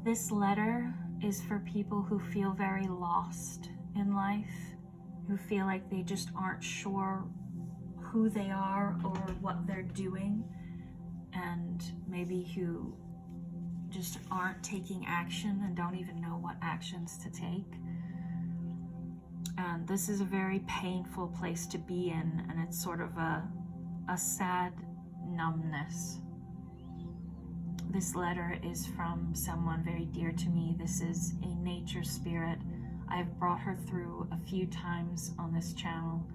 This letter is for people who feel very lost in life, who feel like they just aren't sure who they are or what they're doing, and maybe who just aren't taking action and don't even know what actions to take. And this is a very painful place to be in, and it's sort of a sad numbness. This letter is from someone very dear to me. This is a nature spirit. I've brought her through a few times on this channel.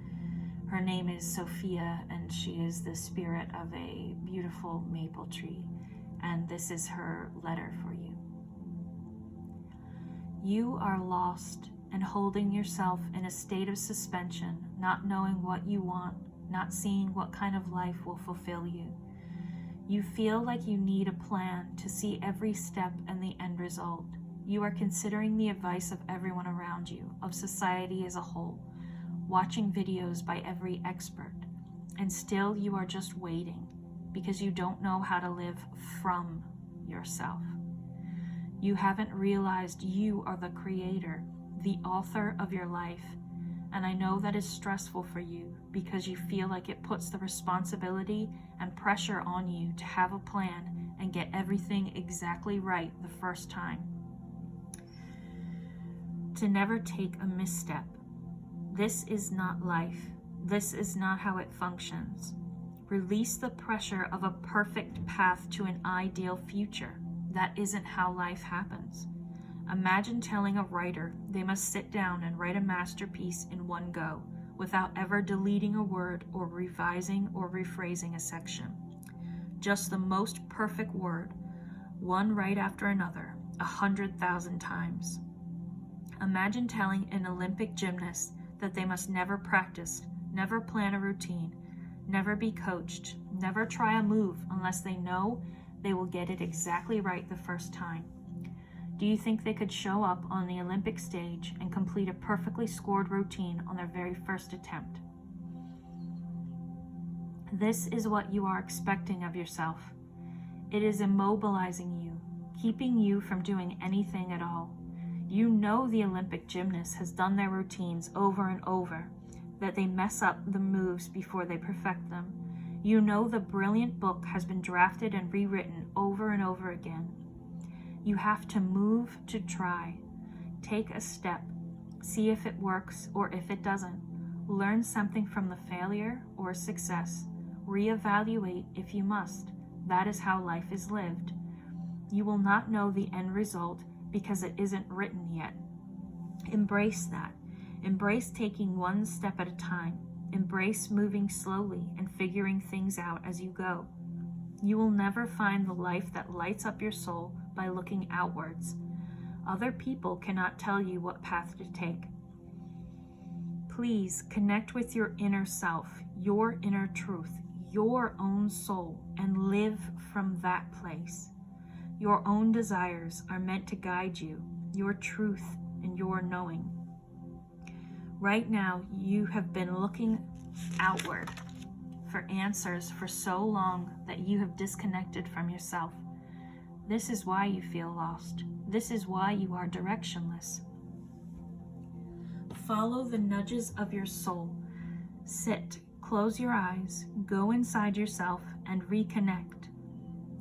Her name is Sophia, and she is the spirit of a beautiful maple tree. And this is her letter for you. You are lost and holding yourself in a state of suspension, not knowing what you want, not seeing what kind of life will fulfill you. You feel like you need a plan to see every step and the end result. You are considering the advice of everyone around you, of society as a whole, watching videos by every expert, and still you are just waiting because you don't know how to live from yourself. You haven't realized you are the creator, the author of your life, and I know that is stressful for you because you feel like it puts the responsibility and pressure on you to have a plan and get everything exactly right the first time. To never take a misstep. This is not life. This is not how it functions. Release the pressure of a perfect path to an ideal future. That isn't how life happens. Imagine telling a writer they must sit down and write a masterpiece in one go, without ever deleting a word or revising or rephrasing a section. Just the most perfect word, one right after another, 100,000 times. Imagine telling an Olympic gymnast that they must never practice, never plan a routine, never be coached, never try a move unless they know they will get it exactly right the first time. Do you think they could show up on the Olympic stage and complete a perfectly scored routine on their very first attempt? This is what you are expecting of yourself. It is immobilizing you, keeping you from doing anything at all. You know the Olympic gymnast has done their routines over and over, that they mess up the moves before they perfect them. You know the brilliant book has been drafted and rewritten over and over again. You have to move to try. Take a step. See if it works or if it doesn't. Learn something from the failure or success. Reevaluate if you must. That is how life is lived. You will not know the end result because it isn't written yet. Embrace that. Embrace taking one step at a time. Embrace moving slowly and figuring things out as you go. You will never find the life that lights up your soul by looking outwards. Other people cannot tell you what path to take. Please connect with your inner self, your inner truth, your own soul, and live from that place. Your own desires are meant to guide you, your truth and your knowing. Right now, you have been looking outward for answers for so long that you have disconnected from yourself. This is why you feel lost. This is why you are directionless. Follow the nudges of your soul. Sit, close your eyes, go inside yourself and reconnect.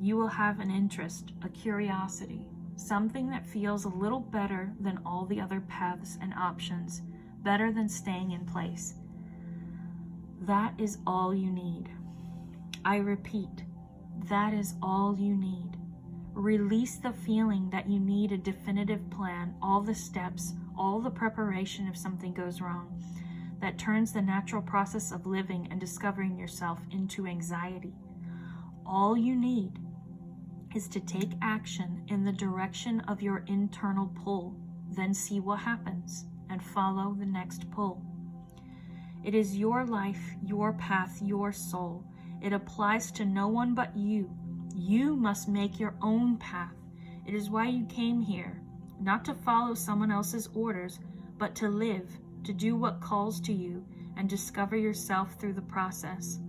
You will have an interest, a curiosity, something that feels a little better than all the other paths and options, better than staying in place. That is all you need. I repeat, that is all you need. Release the feeling that you need a definitive plan, all the steps, all the preparation if something goes wrong. That turns the natural process of living and discovering yourself into anxiety. All you need is to take action in the direction of your internal pull, then see what happens and follow the next pull. It is your life, your path, your soul. It applies to no one but you. You must make your own path. It is why you came here, not to follow someone else's orders, but to live, to do what calls to you, and discover yourself through the process.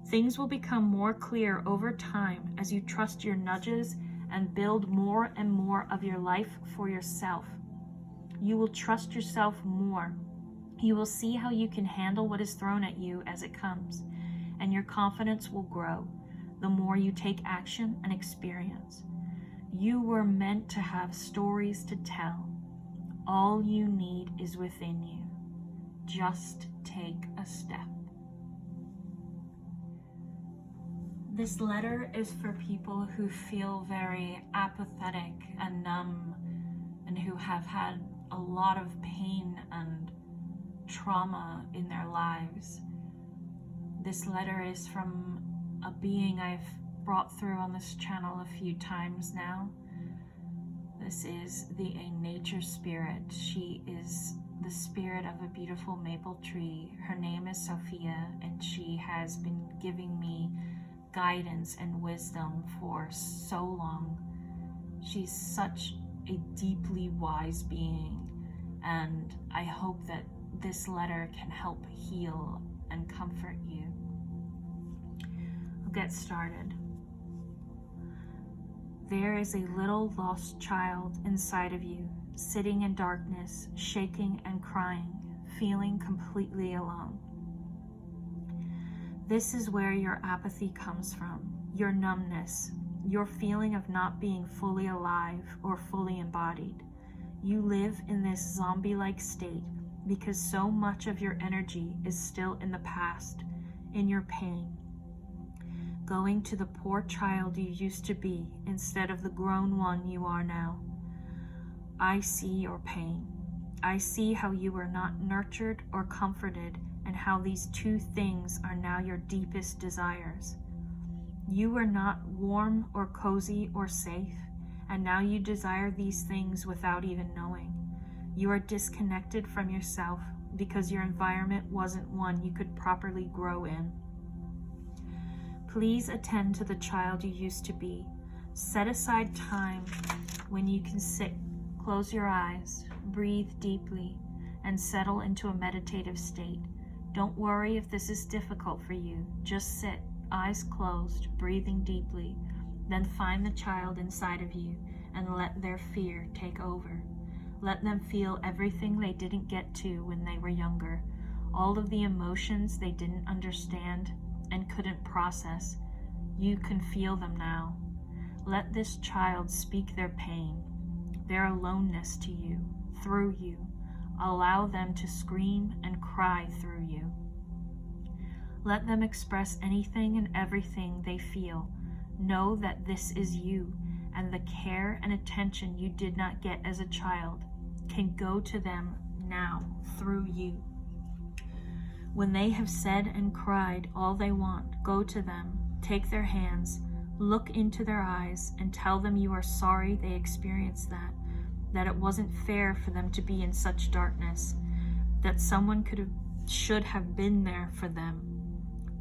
Things will become more clear over time as you trust your nudges and build more and more of your life for yourself. You will trust yourself more. You will see how you can handle what is thrown at you as it comes, and your confidence will grow the more you take action and experience. You were meant to have stories to tell. All you need is within you. Just take a step. This letter is for people who feel very apathetic and numb, and who have had a lot of pain and trauma in their lives. This letter is from a being I've brought through on this channel a few times now. This is the nature spirit. She is the spirit of a beautiful maple tree. Her name is Sophia, and she has been giving me guidance and wisdom for so long. She's such a deeply wise being, and I hope that this letter can help heal and comfort you. I'll get started. There is a little lost child inside of you, sitting in darkness, shaking and crying, feeling completely alone. This is where your apathy comes from, your numbness, your feeling of not being fully alive or fully embodied. You live in this zombie-like state because so much of your energy is still in the past, in your pain. Going to the poor child you used to be instead of the grown one you are now. I see your pain. I see how you were not nurtured or comforted, and how these two things are now your deepest desires. You were not warm or cozy or safe, and now you desire these things without even knowing. You are disconnected from yourself because your environment wasn't one you could properly grow in. Please attend to the child you used to be. Set aside time when you can sit, close your eyes, breathe deeply, and settle into a meditative state. Don't worry if this is difficult for you. Just sit, eyes closed, breathing deeply. Then find the child inside of you and let their fear take over. Let them feel everything they didn't get to when they were younger, all of the emotions they didn't understand and couldn't process. You can feel them now. Let this child speak their pain, their aloneness to you, through you. Allow them to scream and cry through you. Let them express anything and everything they feel. Know that this is you, and the care and attention you did not get as a child can go to them now through you. When they have said and cried all they want, go to them, take their hands, look into their eyes, and tell them you are sorry they experienced that it wasn't fair for them to be in such darkness, that someone should have been there for them.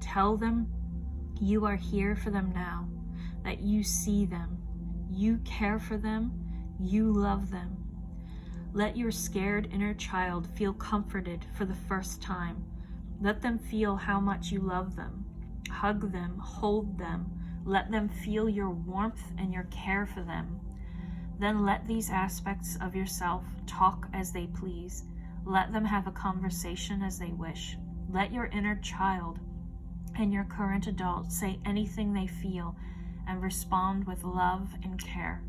Tell them you are here for them now, that you see them, you care for them, you love them. Let your scared inner child feel comforted for the first time. Let them feel how much you love them. Hug them, hold them. Let them feel your warmth and your care for them. Then let these aspects of yourself talk as they please. Let them have a conversation as they wish. Let your inner child and your current adult say anything they feel and respond with love and care.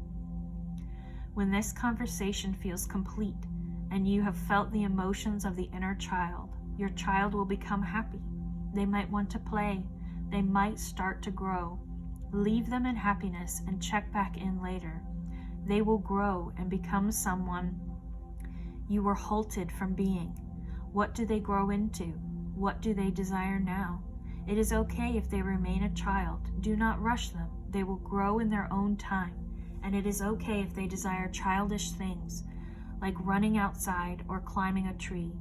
When this conversation feels complete and you have felt the emotions of the inner child, your child will become happy. They might want to play. They might start to grow. Leave them in happiness and check back in later. They will grow and become someone you were halted from being. What do they grow into? What do they desire now? It is okay if they remain a child. Do not rush them. They will grow in their own time. And it is okay if they desire childish things, like running outside or climbing a tree,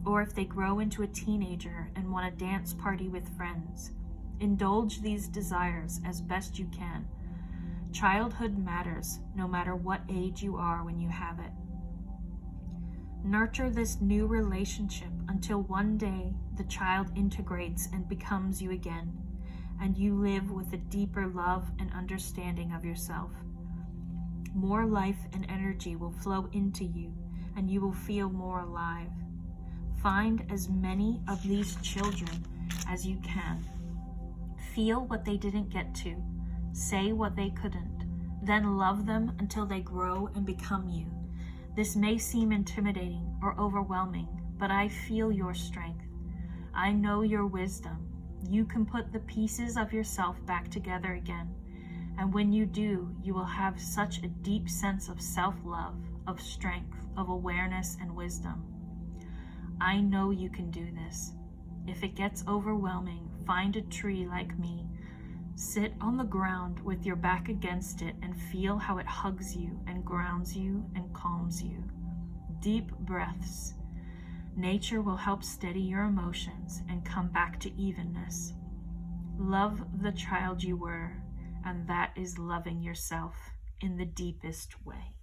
or if they grow into a teenager and want a dance party with friends. Indulge these desires as best you can. Childhood matters, no matter what age you are when you have it. Nurture this new relationship until one day the child integrates and becomes you again, and you live with a deeper love and understanding of yourself. more life and energy will flow into you, and you will feel more alive. Find as many of these children as you can. Feel what they didn't get to. Say what they couldn't. Then love them until they grow and become you. This may seem intimidating or overwhelming, but I feel your strength. I know your wisdom. You can put the pieces of yourself back together again. And when you do, you will have such a deep sense of self-love, of strength, of awareness and wisdom. I know you can do this. If it gets overwhelming, find a tree like me. Sit on the ground with your back against it and feel how it hugs you and grounds you and calms you. Deep breaths. Nature will help steady your emotions and come back to evenness. Love the child you were, and that is loving yourself in the deepest way.